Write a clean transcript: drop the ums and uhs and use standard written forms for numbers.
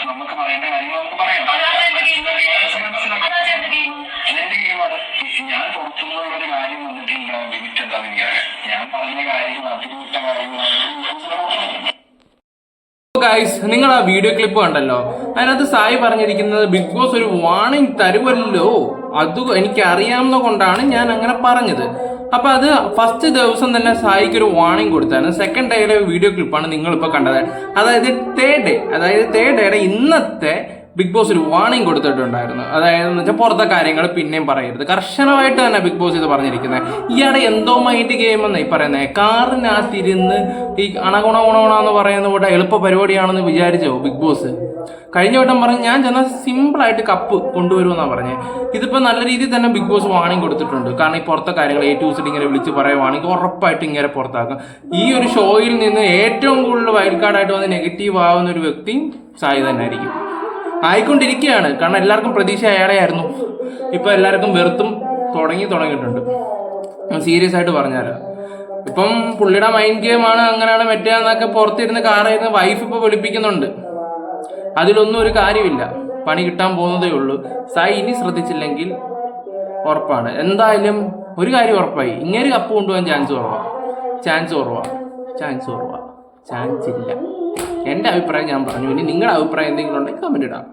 നമുക്ക് പറയേണ്ട കാര്യങ്ങൾ നമുക്ക് പറയാം. ഞാൻ പുറത്തുനിന്നുള്ളൊരു കാര്യം വന്നിട്ടില്ല. ലിമിറ്റ് എന്താണെന്ന് എനിക്കറിയാം. ഞാൻ പറഞ്ഞ കാര്യങ്ങൾ അതിരിട്ട കാര്യങ്ങളാണ്. ഗൈസ്, നിങ്ങൾ ആ വീഡിയോ ക്ലിപ്പ് കണ്ടല്ലോ, അതിനകത്ത് സായി പറഞ്ഞിരിക്കുന്നത് ബിഗ് ബോസ് ഒരു വാർണിംഗ് തരുമല്ലോ, അത് എനിക്കറിയാവുന്ന കൊണ്ടാണ് ഞാൻ അങ്ങനെ പറഞ്ഞത്. അപ്പൊ അത് ഫസ്റ്റ് ദിവസം തന്നെ സായിക്ക് ഒരു വാർണിംഗ് കൊടുത്തായിരുന്നു. സെക്കൻഡ് ഡേയിലെ വീഡിയോ ക്ലിപ്പാണ് നിങ്ങളിപ്പോൾ കണ്ടത്. അതായത് തേർഡ് ഡേയുടെ ഇന്നത്തെ ബിഗ് ബോസ് ഒരു വാർണിംഗ് കൊടുത്തിട്ടുണ്ടായിരുന്നു. അതായത് എന്ന് വെച്ചാൽ പുറത്തെ കാര്യങ്ങൾ പിന്നെയും പറയരുത്. കർശനമായിട്ട് തന്നെ ബിഗ് ബോസ് ഇത് പറഞ്ഞിരിക്കുന്നത്. ഇയാടെ എന്തോ മൈൻഡ് ഗെയിം എന്നായി പറയുന്നത്. കാറിനകത്തിരുന്ന് ഈ അണഗുണഗുണമെന്ന് പറയുന്ന കൂടെ എളുപ്പ പരിപാടിയാണെന്ന് വിചാരിച്ചോ ബിഗ് ബോസ്? കഴിഞ്ഞ വട്ടം പറഞ്ഞ് ഞാൻ ചെന്നാൽ സിമ്പിളായിട്ട് കപ്പ് കൊണ്ടുവരുമെന്നാണ് പറഞ്ഞത്. ഇതിപ്പോൾ നല്ല രീതിയിൽ തന്നെ ബിഗ് ബോസ് വാർണിംഗ് കൊടുത്തിട്ടുണ്ട്. കാരണം ഈ പുറത്തെ കാര്യങ്ങൾ A to Z ഇങ്ങനെ വിളിച്ച് പറയുവാണെങ്കിൽ ഉറപ്പായിട്ട് ഇങ്ങനെ പുറത്താക്കും. ഈ ഒരു ഷോയിൽ നിന്ന് ഏറ്റവും കൂടുതൽ വൈൽഡ് കാർഡായിട്ട് വന്ന് നെഗറ്റീവ് ആവുന്ന ഒരു വ്യക്തി സായി തന്നെ ആയിരിക്കും, ആയിക്കൊണ്ടിരിക്കുകയാണ്. കാരണം എല്ലാവർക്കും പ്രതീക്ഷ അയാളെയായിരുന്നു. ഇപ്പം എല്ലാവർക്കും വെറുത്തും തുടങ്ങിയിട്ടുണ്ട്. സീരിയസ് ആയിട്ട് പറഞ്ഞാൽ ഇപ്പം പുള്ളിയുടെ മൈൻഡ് ഗെയിമാണ്, അങ്ങനെയാണ് മറ്റേന്നൊക്കെ പുറത്തിരുന്ന് കാറായിരുന്ന് വൈഫ് ഇപ്പോൾ വിളിപ്പിക്കുന്നുണ്ട്. അതിലൊന്നും ഒരു കാര്യമില്ല, പണി കിട്ടാൻ പോകുന്നതേ ഉള്ളൂ. സായി ഇനി ശ്രദ്ധിച്ചില്ലെങ്കിൽ ഉറപ്പാണ്. എന്തായാലും ഒരു കാര്യം ഉറപ്പായി, ഇങ്ങനെ കപ്പ് കൊണ്ടുപോകാൻ ചാൻസ് ഇല്ല. എൻ്റെ അഭിപ്രായം ഞാൻ പറഞ്ഞു. ഇനി നിങ്ങളുടെ അഭിപ്രായം എന്തെങ്കിലും ഉണ്ടെങ്കിൽ കമൻറ്റ് ഇടാം.